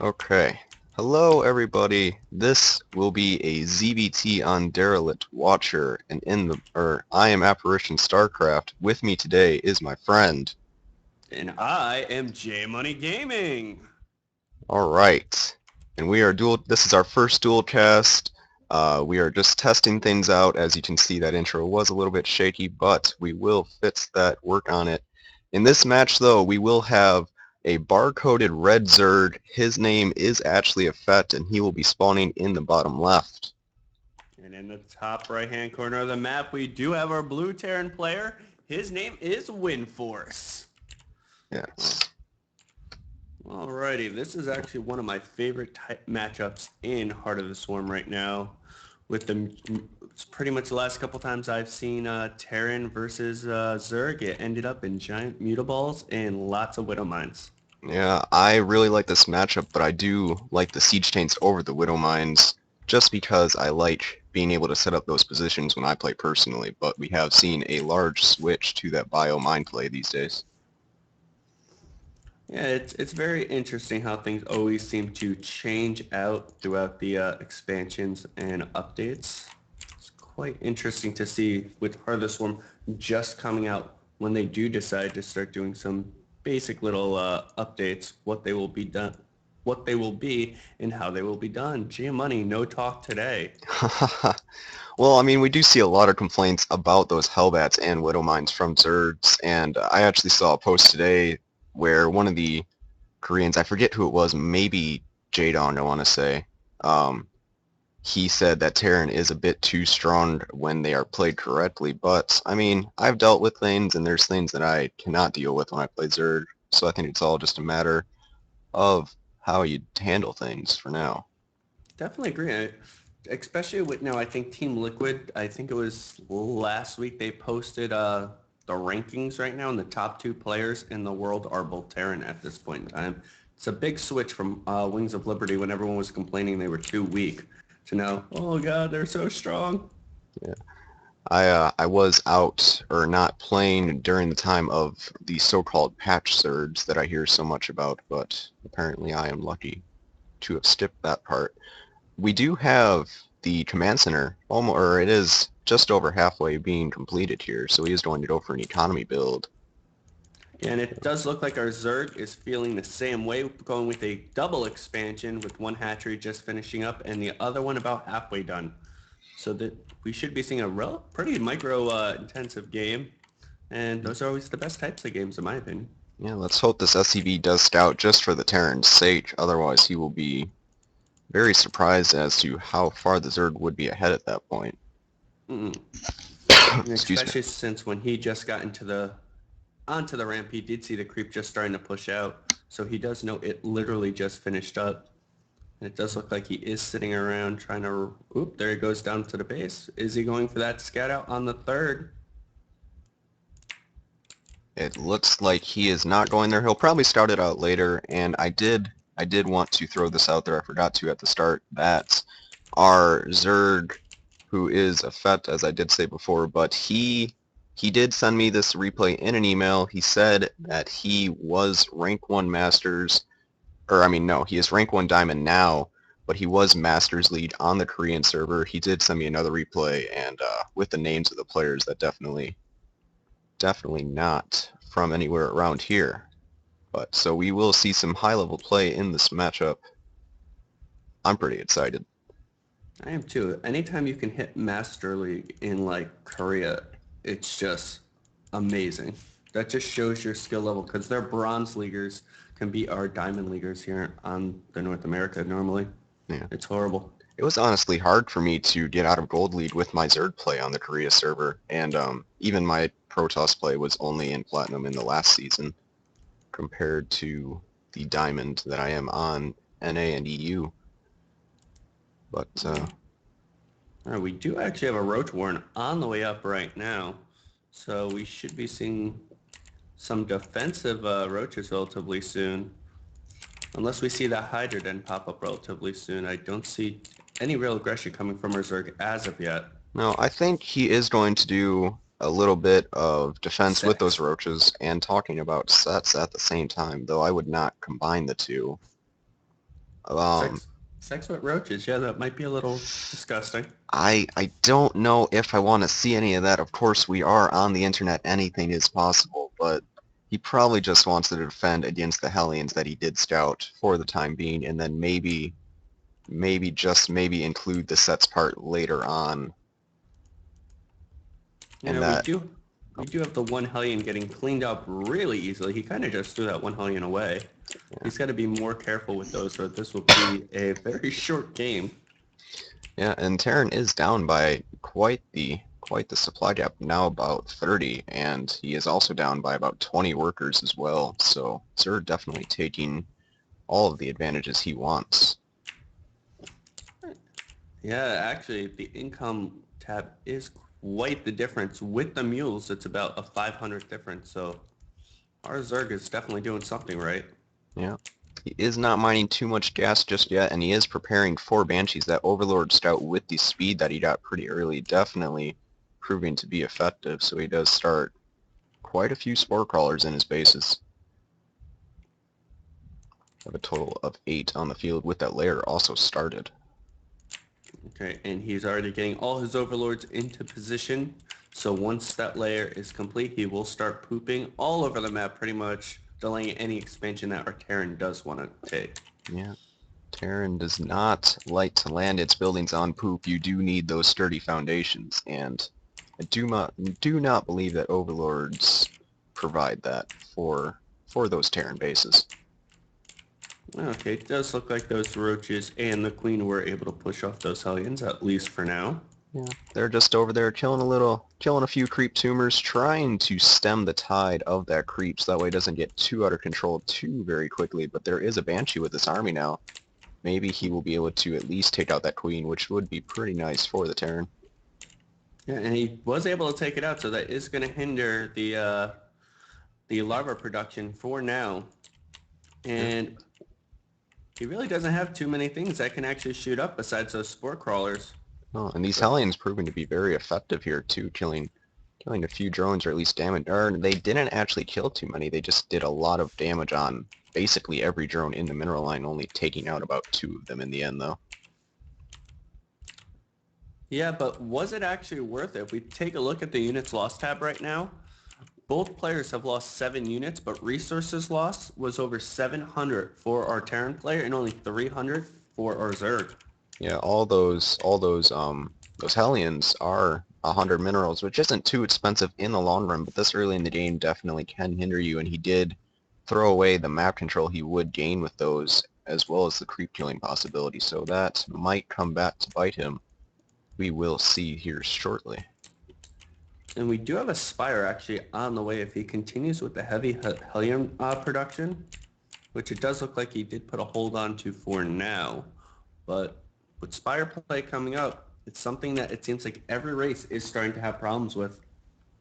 Okay. Hello, everybody. This will be a ZBT on Derelict Watcher, and I am Apparition Starcraft. With me today is my friend. And I am JmoneyGaming. All right. And this is our first dual cast. We are just testing things out. As you can see, that intro was a little bit shaky, but we will fix that, work on it. In this match, though, we will have a bar-coded red Zerg. His name is actually effecT, and he will be spawning in the bottom left. And in the top right-hand corner of the map, we do have our blue Terran player. His name is WindForce. Yes. Alrighty, this is actually one of my favorite matchups in Heart of the Swarm right now. It's pretty much the last couple times I've seen Terran versus Zerg. It ended up in giant mutaballs and lots of Widow Mines. Yeah, I really like this matchup, but I do like the Siege Chains over the Widow Mines, just because I like being able to set up those positions when I play personally, but we have seen a large switch to that bio mine play these days. Yeah, it's very interesting how things always seem to change out throughout the expansions and updates. It's quite interesting to see with Heart of the Swarm just coming out when they do decide to start doing some basic little updates, what they will be, and how they will be done. Gee, money, no talk today. Well, I mean, we do see a lot of complaints about those Hellbats and Widow Mines from Zergs, and I actually saw a post today where one of the Koreans, I forget who it was, maybe Jadong, I want to say, he said that Terran is a bit too strong when they are played correctly, but, I mean, I've dealt with things, and there's things that I cannot deal with when I play Zerg, so I think it's all just a matter of how you handle things for now. Definitely agree. Especially with now, I think Team Liquid, I think it was last week they posted the rankings right now, and the top two players in the world are both Terran at this point in time. It's a big switch from Wings of Liberty when everyone was complaining they were too weak to now, oh god, they're so strong. Yeah. I was out or not playing during the time of the so-called patch surge that I hear so much about, but apparently I am lucky to have skipped that part. We do have the command center, or it is just over halfway being completed here, so he is going to go for an economy build. And it does look like our Zerg is feeling the same way, going with a double expansion with one hatchery just finishing up and the other one about halfway done. So that we should be seeing a pretty micro intensive game. And those are always the best types of games in my opinion. Yeah, let's hope this SCV does scout just for the Terran's sake, otherwise he will be very surprised as to how far the Zerg would be ahead at that point. Mm-mm. And Excuse me. especially since when he just got onto the ramp, he did see the creep just starting to push out. So he does know it literally just finished up. And it does look like he is sitting around trying to, oop, there he goes down to the base. Is he going for that scout out on the third? It looks like he is not going there. He'll probably start it out later, and I did want to throw this out there. I forgot to at the start. That our Zerg, who is effecT, as I did say before, but he did send me this replay in an email. He said that he was rank 1 Masters, or I mean, no, he is rank 1 Diamond now, but he was Masters lead on the Korean server. He did send me another replay, and with the names of the players, that definitely not from anywhere around here. But so we will see some high-level play in this matchup. I'm pretty excited. I am too. Anytime you can hit Master League in like Korea, it's just amazing. That just shows your skill level because their bronze leaguers can beat our diamond leaguers here on the North America normally. Yeah. It's horrible. It was honestly hard for me to get out of gold lead with my Zerg play on the Korea server, and even my Protoss play was only in platinum in the last season compared to the diamond that I am on NA and EU. But All right, we do actually have a Roach Warren on the way up right now. So we should be seeing some defensive Roaches relatively soon. Unless we see that Hydra then pop up relatively soon, I don't see any real aggression coming from our Zerg as of yet. no, I think he is going to do a little bit of defense with those Sets. roaches and talking about sets at the same time, though I would not combine the two. Um, Sex with roaches, yeah, that might be a little disgusting. I don't know if I want to see any of that. Of course, we are on the internet. Anything is possible, but he probably just wants to defend against the Hellions that he did scout for the time being, and then maybe include the sets part later on. And Yeah, we that, do we do have the one Hellion getting cleaned up really easily. He kind of just threw that one Hellion away. yeah, He's got to be more careful with those, or this will be a very short game. yeah, and Terran is down by quite the supply gap, now about 30, and he is also down by about 20 workers as well. So Zerg definitely taking all of the advantages he wants. Yeah, actually, the income tab is quite the difference. With the mules, it's about a 500 difference. So our Zerg is definitely doing something right. Yeah. He is not mining too much gas just yet, and he is preparing for Banshees. That Overlord Scout with the speed that he got pretty early definitely proving to be effective, so he does start quite a few Spore Crawlers in his bases. Have a total of 8 on the field with that layer also started. Okay, and he's already getting all his overlords into position. So once that layer is complete, he will start pooping all over the map, pretty much delaying any expansion that our Terran does want to take. Yeah. Terran does not like to land its buildings on poop. You do need those sturdy foundations, and I do not believe that Overlords provide that for those Terran bases. Okay, it does look like those roaches and the queen were able to push off those Hellions, at least for now. Yeah, they're just over there killing a few creep tumors, trying to stem the tide of that creep so that way it doesn't get too out of control too very quickly. But there is a Banshee with this army now. Maybe he will be able to at least take out that queen, which would be pretty nice for the Terran. Yeah, and he was able to take it out, so that is going to hinder the larva production for now. Yeah. And he really doesn't have too many things that can actually shoot up besides those spore crawlers. Oh, and these So, Hellions proving to be very effective here too, killing a few drones or at least damage. Or they didn't actually kill too many. They just did a lot of damage on basically every drone in the mineral line, only taking out about 2 of them in the end though. yeah, but was it actually worth it? If we take a look at the units lost tab right now, both players have lost 7 units, but resources lost was over 700 for our Terran player and only 300 for our Zerg. Yeah, those Hellions are 100 minerals, which isn't too expensive in the long run, but this early in the game definitely can hinder you, and he did throw away the map control he would gain with those, as well as the creep killing possibility, so that might come back to bite him. We will see here shortly. And we do have a Spire actually on the way if he continues with the heavy Hellion production, which it does look like he did put a hold on to for now. But with Spire play coming up, it's something that it seems like every race is starting to have problems with.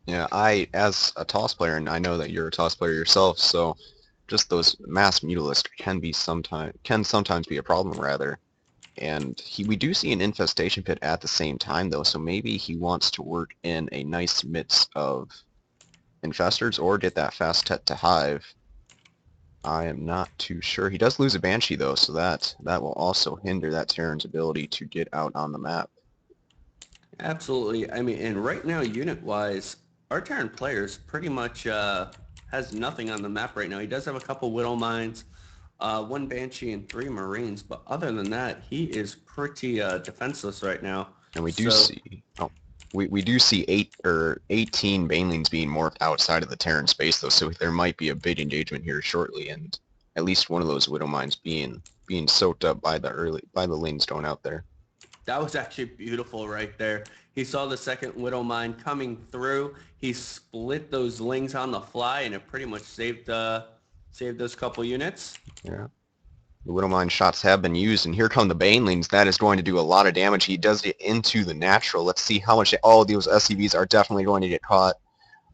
Yeah, as a toss player, and I know that you're a toss player yourself, so just those mass mutalisks can sometimes be a problem, rather. And we do see an infestation pit at the same time, though, so maybe he wants to work in a nice mix of infestors or get that fast tet to hive. I am not too sure. He does lose a Banshee, though, so that will also hinder that Terran's ability to get out on the map. Absolutely. I mean, and right now, unit-wise, our Terran players pretty much has nothing on the map right now. He does have a couple Widow Mines, 1 Banshee, and 3 Marines, but other than that, he is pretty defenseless right now. And we do So, see, oh, we do see 18 Banelings being morphed outside of the Terran space, though, so there might be a big engagement here shortly, and at least one of those Widow Mines being soaked up by the lanes going out there. that was actually beautiful right there. He saw the second Widow Mine coming through. He split those lings on the fly, and it pretty much saved those couple units. Yeah. The Widowmine shots have been used, and here come the Banelings. That is going to do a lot of damage. He does get into the natural. Let's see how much all of those SCVs are definitely going to get caught.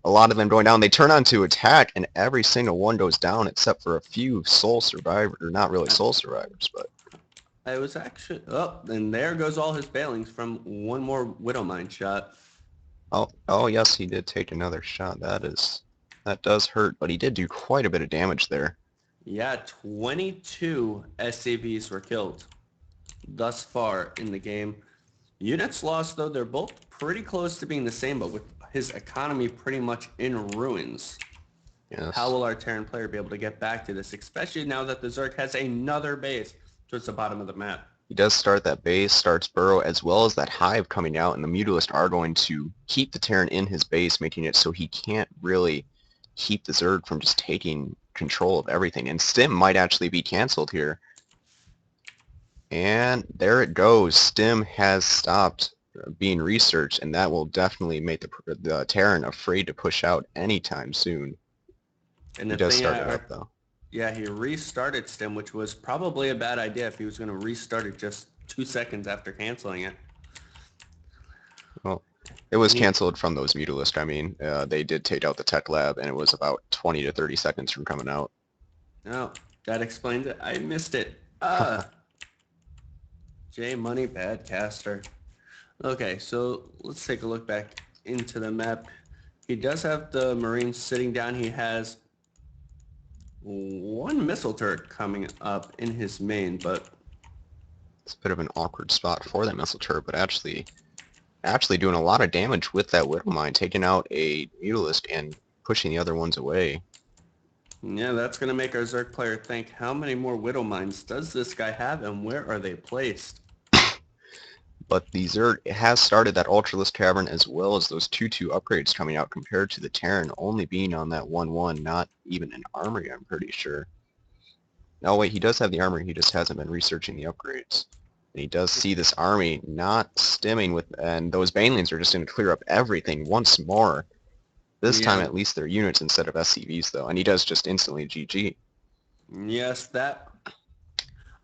A lot of them going down. They turn on to attack, and every single one goes down except for a few soul survivors, or not really soul survivors, but... I was actually, oh, and there goes all his bailings from one more Widow Mine shot. Oh yes, he did take another shot. That does hurt, but he did do quite a bit of damage there. Yeah, 22 SCVs were killed thus far in the game. Units lost, though, they're both pretty close to being the same, but with his economy pretty much in ruins. How Yes. will our Terran player be able to get back to this, especially now that the Zerg has another base towards the bottom of the map? He does start that base, starts burrow, as well as that hive coming out, and the Mutalist are going to keep the Terran in his base, making it so he can't really keep the Zerg from just taking control of everything. And Stim might actually be canceled here. And there it goes. Stim has stopped being researched, and that will definitely make the Terran afraid to push out anytime soon. And He the does thing, start it up, though. yeah, he restarted Stim, which was probably a bad idea if he was going to restart it just 2 seconds after canceling it. Well, it was And he, canceled from those Mutalists. I mean, they did take out the tech lab, and it was about 20 to 30 seconds from coming out. no, that explains it. I missed it. J Money bad caster. Okay, so let's take a look back into the map. He does have the Marines sitting down. He has one missile turret coming up in his main, but It's a bit of an awkward spot for that missile turret, but actually doing a lot of damage with that Widow Mine, taking out a Mutalist and pushing the other ones away. yeah, that's going to make our Zerg player think, how many more Widow Mines does this guy have and where are they placed? But the Zerg has started that Ultralisk Cavern as well as those 2-2 upgrades coming out compared to the Terran only being on that 1-1, not even an armory, I'm pretty sure. No, wait, he does have the armory, he just hasn't been researching the upgrades. And he does see this army not stimming with, and those Banelings are just going to clear up everything once more. This time Yeah, at least they're units instead of SCVs though, and he does just instantly GG. yes, that...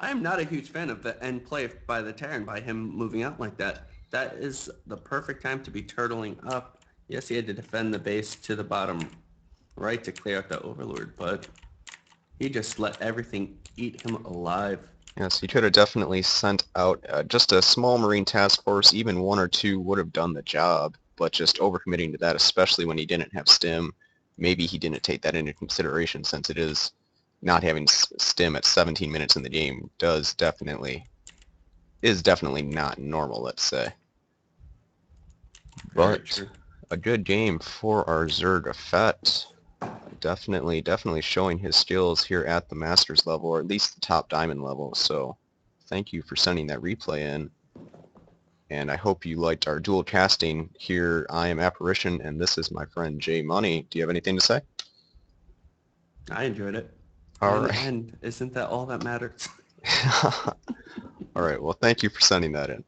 I am not a huge fan of the end play by the Terran, by him moving out like that. That is the perfect time to be turtling up. Yes, he had to defend the base to the bottom right to clear out the Overlord, but he just let everything eat him alive. Yes, he could have definitely sent out just a small Marine task force, even 1 or 2 would have done the job, but just overcommitting to that, especially when he didn't have Stim, maybe he didn't take that into consideration since it is not having Stim at 17 minutes in the game is definitely not normal, let's say. Very But true. a good game for our Zerg effecT. Definitely showing his skills here at the Masters level, or at least the top Diamond level. So thank you for sending that replay in. And I hope you liked our dual casting. Here I am Apparition, and this is my friend J Money. Do you have anything to say? I enjoyed it. All In the right. end, isn't that all that matters? All right. Well, thank you for sending that in.